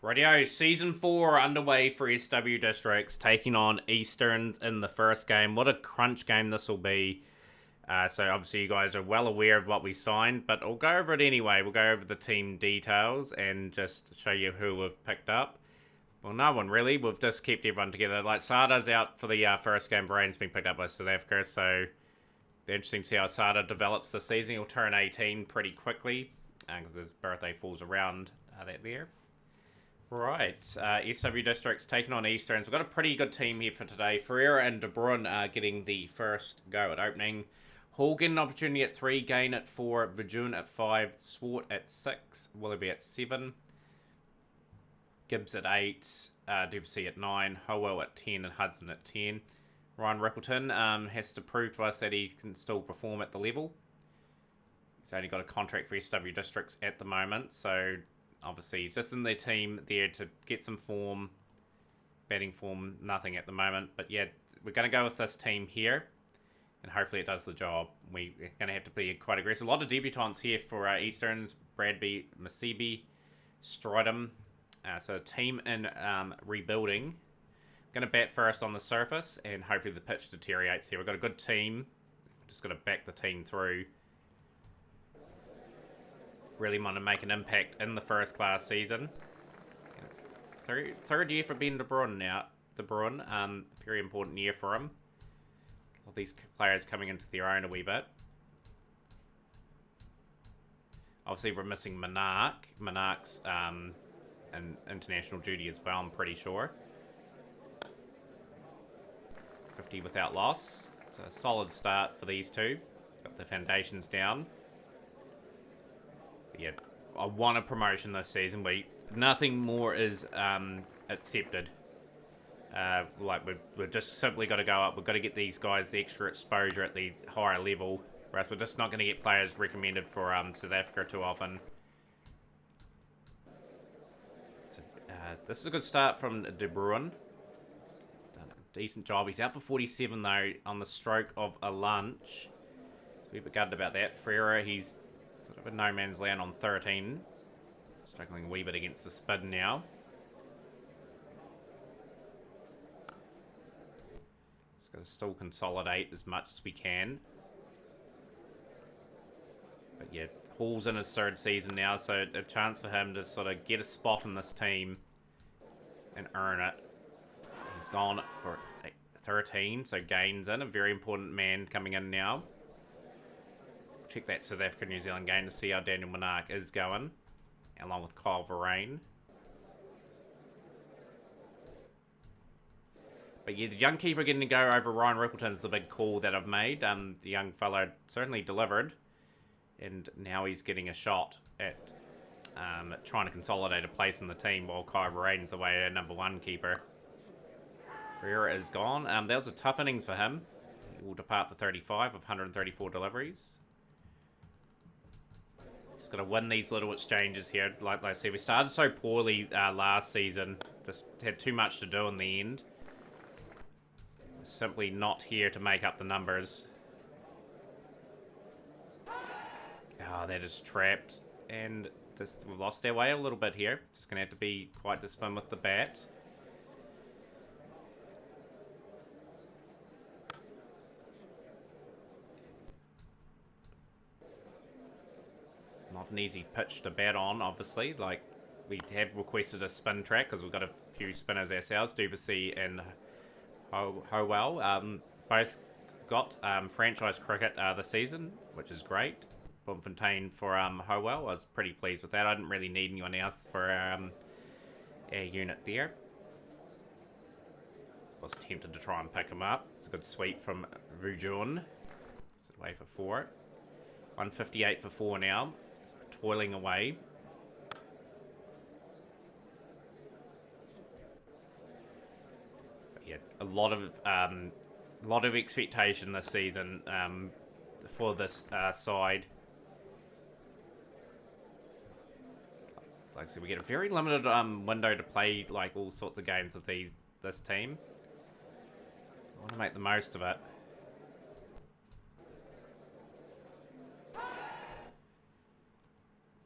Radio Season 4 underway for SW Districts, taking on Easterns in the first game. What a crunch game this will be. So obviously you guys are well aware of what we signed, but I'll go over it anyway. We'll go over the team details and just show you who we've picked up. Well, no one really. We've just kept everyone together. Like, Sada's out for the first game. Varane's been picked up by South Africa, so it'll interesting to see how Sada develops this season. He'll turn 18 pretty quickly because his birthday falls around that there. Right, SW Districts taking on Easterns. We've got a pretty good team here for today. Ferreira and De Bruyne are getting the first go at opening. Hall get an opportunity at 3, Gain at 4, Vijun at 5, Swart at 6, Willoughby at 7, Gibbs at 8, Duplessis at 9, Howell at 10, and Hudson at 10. Ryan Rickleton has to prove to us that he can still perform at the level. He's only got a contract for SW Districts at the moment, so obviously he's just in their team there to get some form. Batting form, nothing at the moment. But yeah, we're going to go with this team here, and hopefully it does the job. We're going to have to be quite aggressive. A lot of debutants here for Easterns. Bradby, Masibi, Stridham. So a team in rebuilding. Going to bat first on the surface, and hopefully the pitch deteriorates here. We've got a good team. Just got to back the team through. Really want to make an impact in the first class season. It's third year for Ben De Bruyne now. De Bruyne, very important year for him. All these players coming into their own a wee bit. Obviously, we're missing Monarch. Monarch's in international duty as well, I'm pretty sure. 50 without loss. It's a solid start for these two. Got the foundations down. But yeah, I want a promotion this season. Nothing more is accepted. We've just simply got to go up. We've got to get these guys the extra exposure at the higher level. Whereas we're just not going to get players recommended for South Africa too often. So, this is a good start from De Bruyne. He's done a decent job. He's out for 47 though on the stroke of a lunch. So we've gutted about that. Ferreira, he's sort of a no man's land on 13. Struggling a wee bit against the spin now. Just got to still consolidate as much as we can. But yeah, Hall's in his third season now, so a chance for him to sort of get a spot in this team and earn it. He's gone for 13, so Gain's in, a very important man coming in now. Check that South Africa New Zealand game to see how Daniel Monarch is going, along with Kyle Varane. But yeah, the young keeper getting to go over Ryan Rickleton's the big call that I've made. The young fellow certainly delivered, and now he's getting a shot at trying to consolidate a place in the team while Kyle Varane's away at number 1 keeper. Ferreira is gone. That was a tough innings for him. He will depart for 35 of 134 deliveries. Just got to win these little exchanges here. Like I said, we started so poorly last season. Just had too much to do in the end. We're simply not here to make up the numbers. Oh, they're just trapped. And just we've lost our way a little bit here. Just going to have to be quite disciplined with the bat. Not an easy pitch to bat on, obviously. Like, we have requested a spin track because we've got a few spinners ourselves. Duplessis and Howell both got franchise cricket this season, which is great. Bloemfontein for Howell. I was pretty pleased with that. I didn't really need anyone else for our unit there. Was tempted to try and pick him up. It's a good sweep from Vujun. It's away for 4. 158 for 4 now. Toiling away. But yeah, a lot of expectation this season for this side. Like I said, we get a very limited window to play like all sorts of games with this team. I want to make the most of it.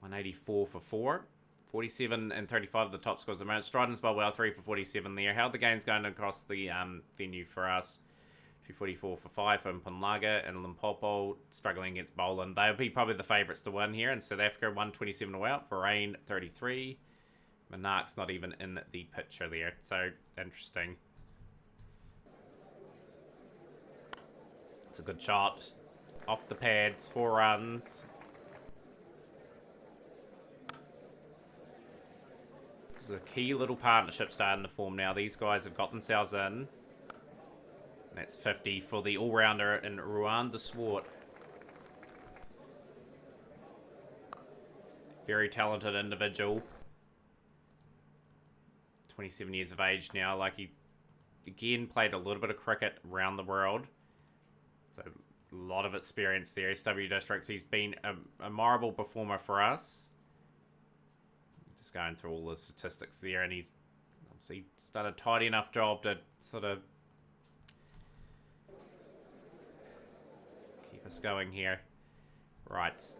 184 for 4. 47 and 35 of the top scores at the moment. Stridens bowled well, 3 for 47 there. How the game's going across the venue for us? 244 for 5 for Mpumalanga and Limpopo struggling against Boland. They'll be probably the favourites to win here. In South Africa, 127 all out. Bahrain, 33. Monarch's not even in the picture there. So, interesting. It's a good shot. Off the pads, 4 runs. This is a key little partnership starting to form now. These guys have got themselves in. That's 50 for the all-rounder in Ruan de Swart. Very talented individual. 27 years of age now. Like, he, again, played a little bit of cricket around the world. So, a lot of experience there. SW Districts, he's been a memorable performer for us. Just going through all the statistics there, and he's obviously done a tidy enough job to sort of keep us going here. Right. So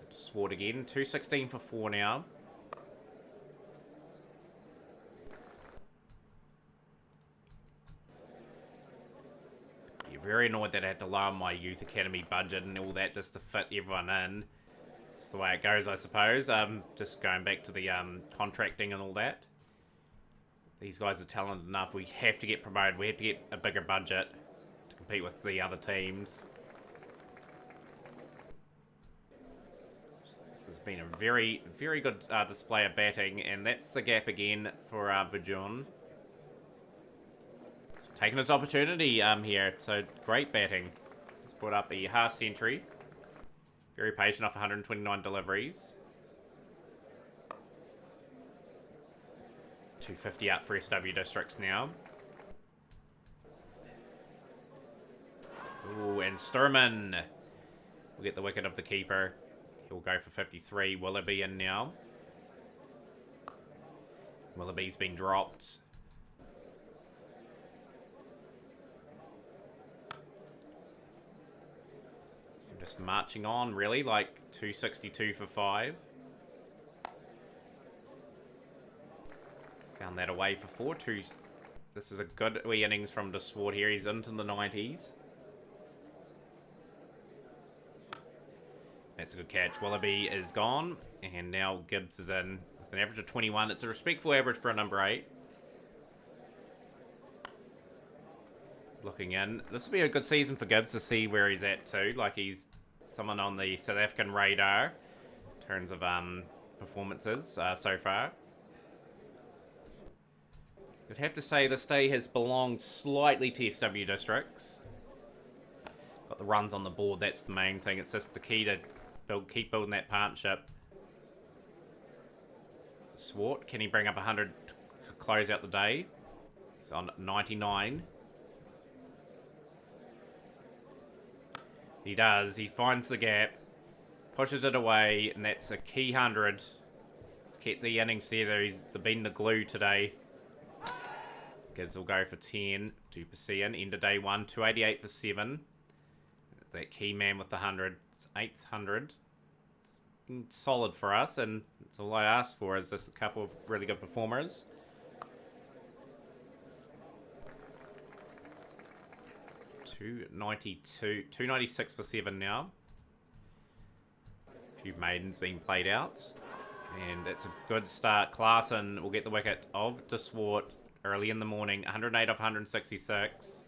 Swart again. 216 for 4 now. You're very annoyed that I had to lower my youth academy budget and all that just to fit everyone in. Just the way it goes, I suppose. Just going back to the contracting and all that. These guys are talented enough. We have to get promoted. We have to get a bigger budget to compete with the other teams. This has been a very, very good display of batting, and that's the gap again for Vijun. Taking his opportunity here, so great batting. He's brought up a half century. Very patient off 129 deliveries. 250 up for SW Districts now. Ooh, and Sturman will get the wicket of the keeper. He'll go for 53. Willoughby in now. Willoughby's been dropped. Just marching on, really, like 262 for 5. Found that away for 4. This is a good wee innings from de Swart here. He's into the 90s. That's a good catch. Willoughby is gone, and now Gibbs is in with an average of 21. It's a respectful average for a number 8. Looking in. This will be a good season for Gibbs to see where he's at too. Like, he's someone on the South African radar in terms of performances so far. I'd have to say this day has belonged slightly to SW Districts. Got the runs on the board, that's the main thing. It's just the key to keep building that partnership. Swart, can he bring up 100 to close out the day? He's on 99. He does. He finds the gap, pushes it away, and that's a key 100. He's kept the innings there. He's been the glue today. Gibbs will go for 10. Duplessis in. End of day 1. 288 for 7. That key man with the 100. It's 8th 100. It's been solid for us, and that's all I asked for is just a couple of really good performers. $296 for 7 now. A few maidens being played out. And that's a good start. Klaasen will get the wicket of de Swart early in the morning. 108 off 166.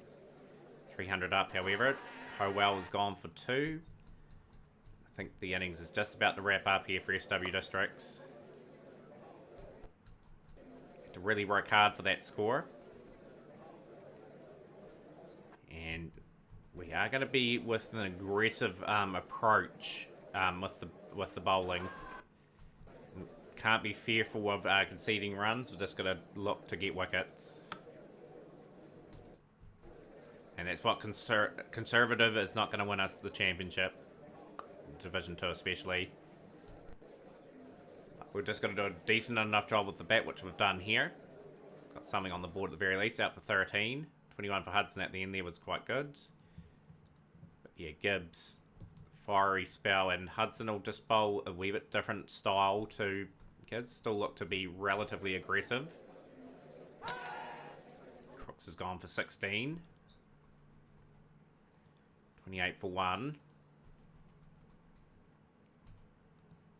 300 up, however. Howell is gone for 2. I think the innings is just about to wrap up here for SW Districts. Have to really work hard for that score. And we are going to be with an aggressive approach with the bowling. Can't be fearful of conceding runs. We're just going to look to get wickets. And that's what conservative is not going to win us the championship. Division 2 especially. We're just going to do a decent enough job with the bat, which we've done here. Got something on the board at the very least, out for 13. 21 for Hudson at the end there was quite good. But yeah, Gibbs, fiery spell, and Hudson will just bowl a wee bit different style to Kids still look to be relatively aggressive. Crooks has gone for 16. 28 for 1.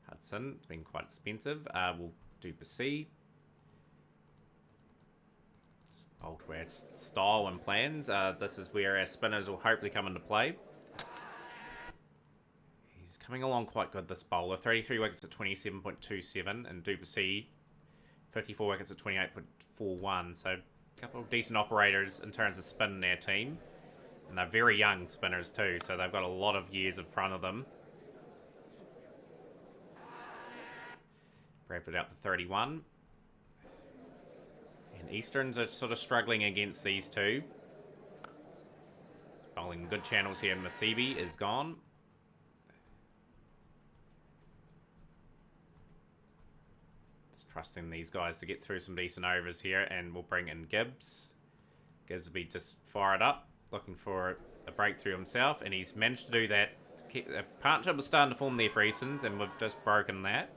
Hudson, it's been quite expensive. We'll do Percy. Bold to our style and plans. This is where our spinners will hopefully come into play. He's coming along quite good, this bowler. 33 wickets at 27.27, and Duplessis 54 wickets at 28.41. So a couple of decent operators in terms of spin in their team. And they're very young spinners too, so they've got a lot of years in front of them. Bradford out for 31. And Easterns are sort of struggling against these two. He's bowling good channels here. Masibi is gone. Just trusting these guys to get through some decent overs here, and we'll bring in Gibbs. Gibbs will be just fired up, looking for a breakthrough himself, and he's managed to do that. The partnership was starting to form there for Easterns, and we've just broken that.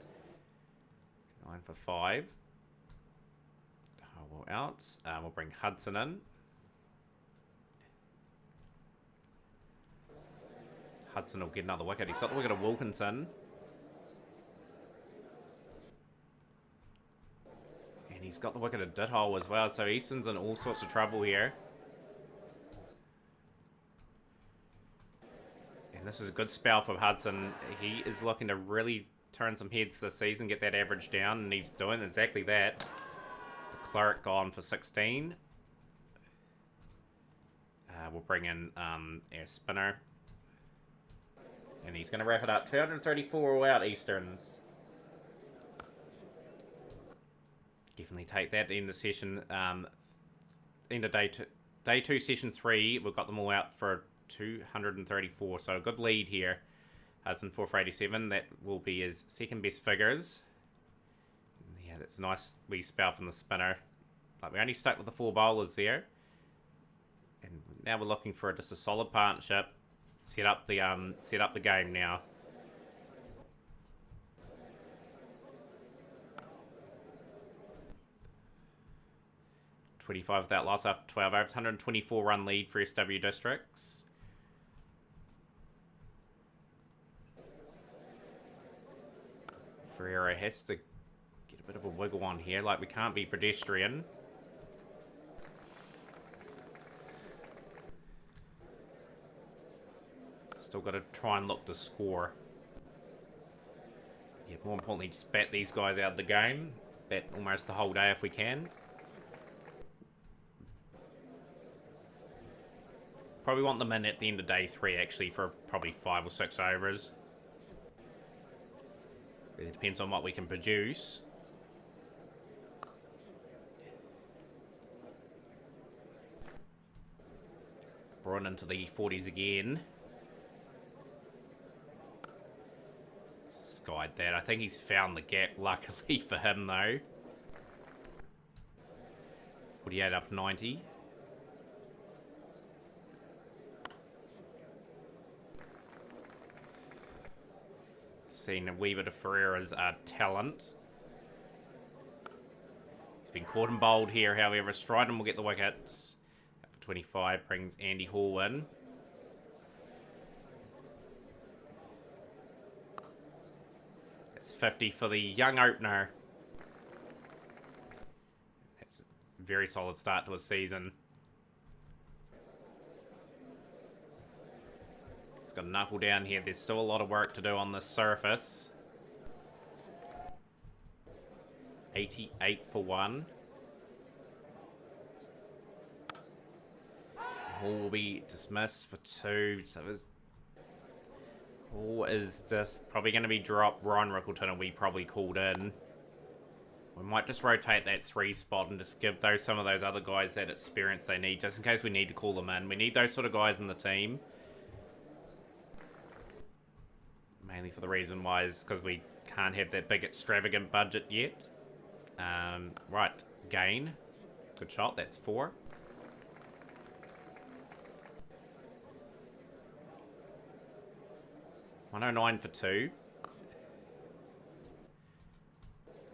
9 for 5. We'll out. We'll bring Hudson in. Hudson will get another wicket. He's got the wicket of Wilkinson. And he's got the wicket of Dithole as well. So Easton's in all sorts of trouble here. And this is a good spell for Hudson. He is looking to really turn some heads this season, get that average down, and he's doing exactly that. Cleric gone for 16. We'll bring in our spinner. And he's going to wrap it up. 234 all out, Easterns. Definitely take that in the session. End of day two, session 3. We've got them all out for 234. So a good lead here. Hudson 4 for 87. That will be his second best figures. Yeah, that's a nice wee spell from the spinner. Like, we only stuck with the 4 bowlers there. And now we're looking for just a solid partnership. Set up the game now. $25 without loss after 12 overs. 124 run lead for SW Districts. Ferreira has to get a bit of a wiggle on here. Like, we can't be pedestrian. Still got to try and look to score. Yeah, more importantly, just bat these guys out of the game. Bat almost the whole day if we can. Probably want them in at the end of day 3, actually, for probably 5 or 6 overs. It depends on what we can produce. Brought into the 40s again. Skied that. I think he's found the gap, luckily for him, though. 48 off 90. Seen a wee bit of Ferreira's talent. He's been caught and bowled here, however. Stryden will get the wickets. For 25 brings Andy Hall in. That's 50 for the young opener. That's a very solid start to a season. It's got a knuckle down here. There's still a lot of work to do on this surface. 88 for 1. Hall will be dismissed for 2. So Hall is just probably going to be dropped. Ryan Rickleton will be probably called in. We might just rotate that 3 spot and just give some of those other guys that experience they need, just in case we need to call them in. We need those sort of guys in the team. Mainly for the reason why is because we can't have that big extravagant budget yet. Right, Gain. Good shot, that's 4. $109 for 2.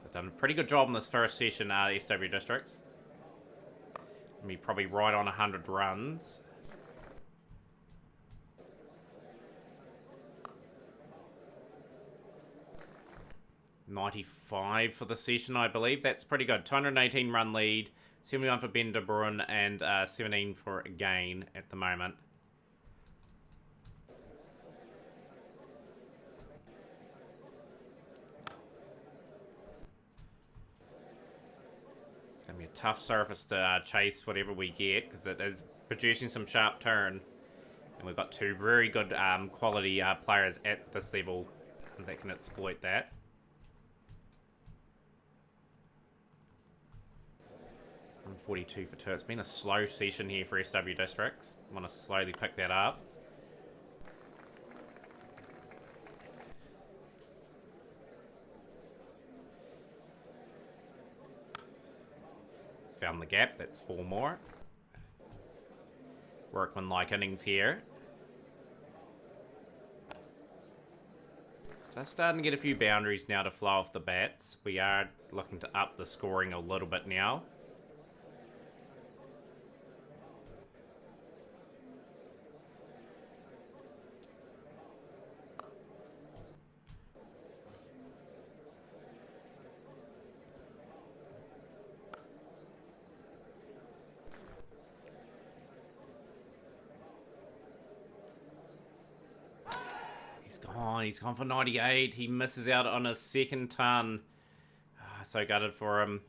The Done a pretty good job in this first session, SW Districts. Be probably right on 100 runs. $95 for the session, I believe. That's pretty good. 218 run lead, 71 for Ben de Bruyne, and 17 for Gain at the moment. It's going to be a tough surface to chase whatever we get, because it is producing some sharp turn. And we've got two very good quality players at this level that can exploit that. $142 for two. It's been a slow session here for SW Districts. I want to slowly pick that up. It's found the gap. That's 4 more. Workman-like innings here. So starting to get a few boundaries now to flow off the bats. We are looking to up the scoring a little bit now. He's gone for 98. He misses out on a second ton. So gutted for him.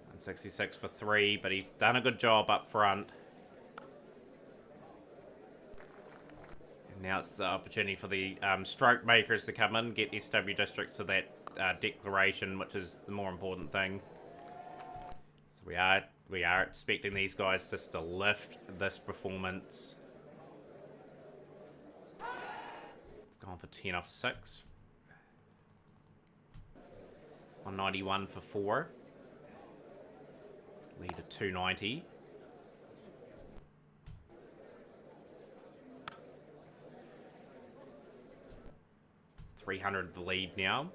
166 for 3, but he's done a good job up front. And now it's the opportunity for the stroke makers to come in, get SW Districts to that declaration, which is the more important thing. So we are expecting these guys just to lift this performance. Gone for 10 off 6. 191 for 4. Lead at 290. $300 the lead now.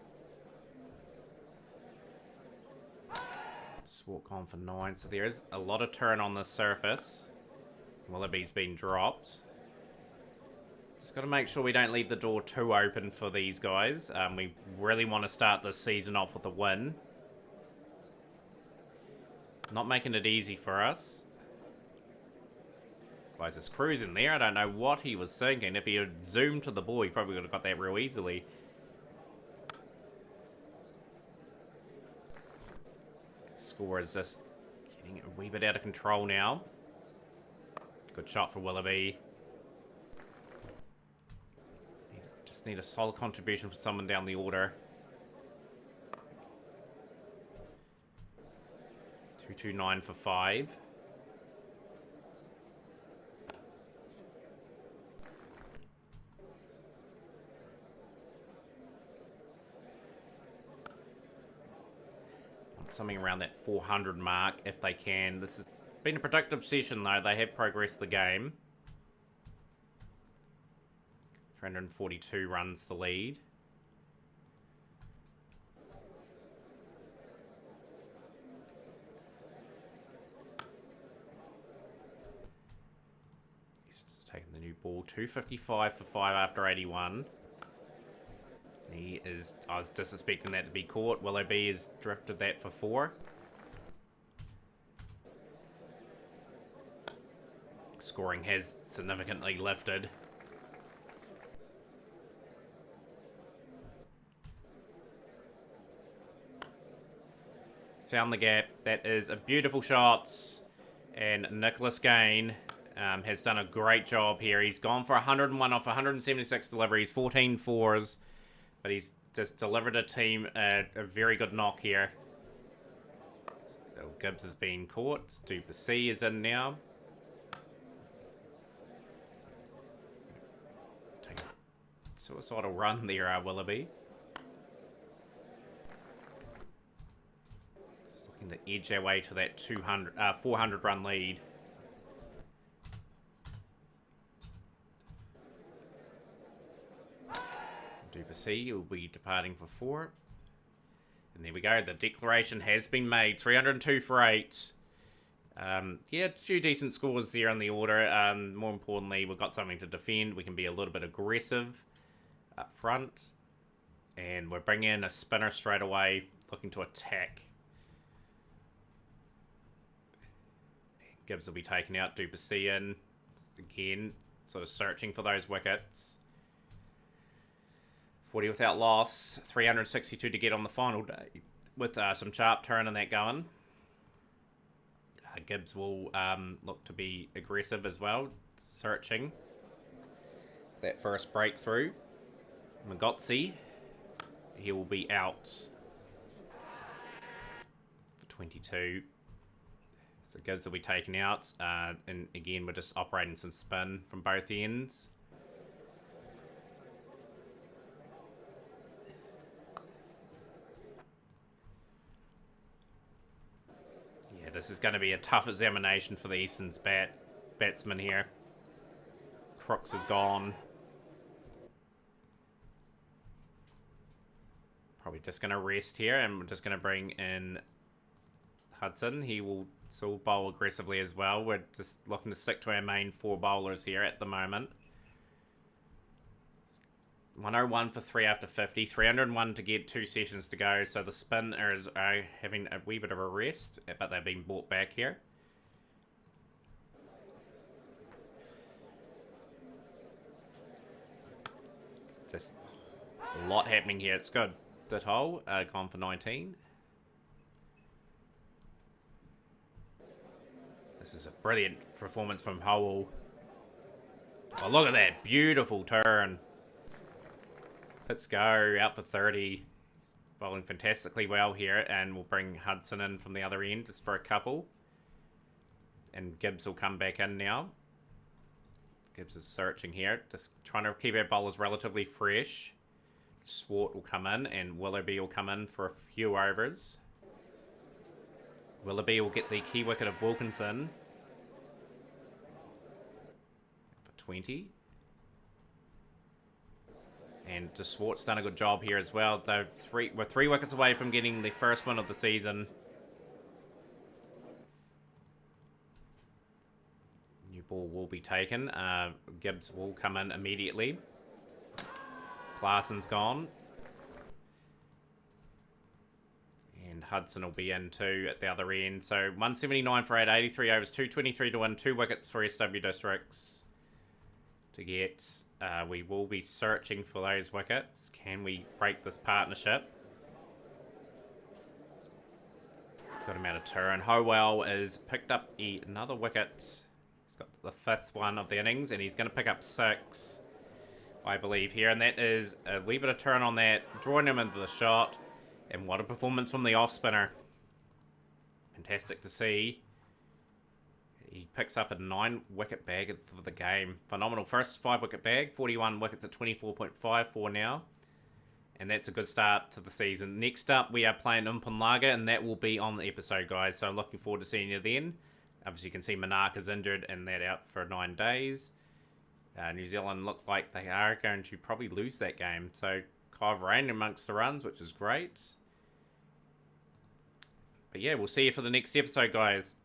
Swart gone for 9. So there is a lot of turn on the surface. Willoughby's been dropped. Just got to make sure we don't leave the door too open for these guys. We really want to start this season off with a win. Not making it easy for us. Guys, is cruising there. I don't know what he was thinking. If he had zoomed to the ball, he probably would have got that real easily. Score is just getting a wee bit out of control now. Good shot for Willoughby. Just need a solid contribution from someone down the order. 229 for 5. Want something around that 400 mark if they can. This has been a productive session though. They have progressed the game. 342 runs the lead. He's taking the new ball. 255 for 5 after 81. He is... I was disrespecting that to be caught. Willoughby has drifted that for 4. Scoring has significantly lifted. Found the gap. That is a beautiful shot. And Nicholas Gain has done a great job here. He's gone for 101 off 176 deliveries, 14 fours. But he's just delivered a team a very good knock here. So Gibbs has been caught. Duplessis is in now. Take a suicidal run there, Willoughby. Looking to edge our way to that 400 run lead. Duplessis will be departing for 4. And there we go. The declaration has been made. 302 for 8. Yeah, a few decent scores there on the order. More importantly, we've got something to defend. We can be a little bit aggressive up front. And we're bringing in a spinner straight away, looking to attack. Gibbs will be taken out. Duplessis in. Again, sort of searching for those wickets. 40 without loss. 362 to get on the final day. With some sharp turn and that going. Gibbs will look to be aggressive as well. Searching. That first breakthrough. Magotsi. He will be out. For 22. So Gibbs will be taken out. And again, we're just operating some spin from both ends. Yeah, this is going to be a tough examination for the Easton's batsman here. Crooks is gone. Probably just going to rest here, and we're just going to bring in Hudson. He will still bowl aggressively as well. We're just looking to stick to our main 4 bowlers here at the moment. 101 for 3 after 50. 301 to get 2 sessions to go. So the spinners are having a wee bit of a rest, but they're being brought back here. It's just a lot happening here. It's good. Ditto, gone for 19. This is a brilliant performance from Howell. Oh, look at that. Beautiful turn. Let's go. Out for 30. He's bowling fantastically well here. And we'll bring Hudson in from the other end just for a couple. And Gibbs will come back in now. Gibbs is searching here. Just trying to keep our bowlers relatively fresh. Swart will come in. And Willoughby will come in for a few overs. Willoughby will get the key wicket of Wilkinson. For 20. And De Swart's done a good job here as well. We're 3 wickets away from getting the first win of the season. New ball will be taken. Gibbs will come in immediately. Claasen's gone. And Hudson will be in too at the other end. So 179 for 8, 83 overs, 223 to win, 2 wickets for SW Districts to get. We will be searching for those wickets. Can we break this partnership? Got him out of turn. Howell has picked up another wicket. He's got the 5th one of the innings, and he's going to pick up 6, I believe, here. And that is a wee bit of turn on that, drawing him into the shot. And what a performance from the off-spinner. Fantastic to see. He picks up a 9-wicket bag for the game. Phenomenal. First 5-wicket bag. 41 wickets at 24.54 now. And that's a good start to the season. Next up, we are playing Umpunlaga, and that will be on the episode, guys. So I'm looking forward to seeing you then. Obviously, you can see Manaka's injured, and that out for 9 days. New Zealand look like they are going to probably lose that game. So Clive Rain amongst the runs, which is great. But yeah, we'll see you for the next episode, guys.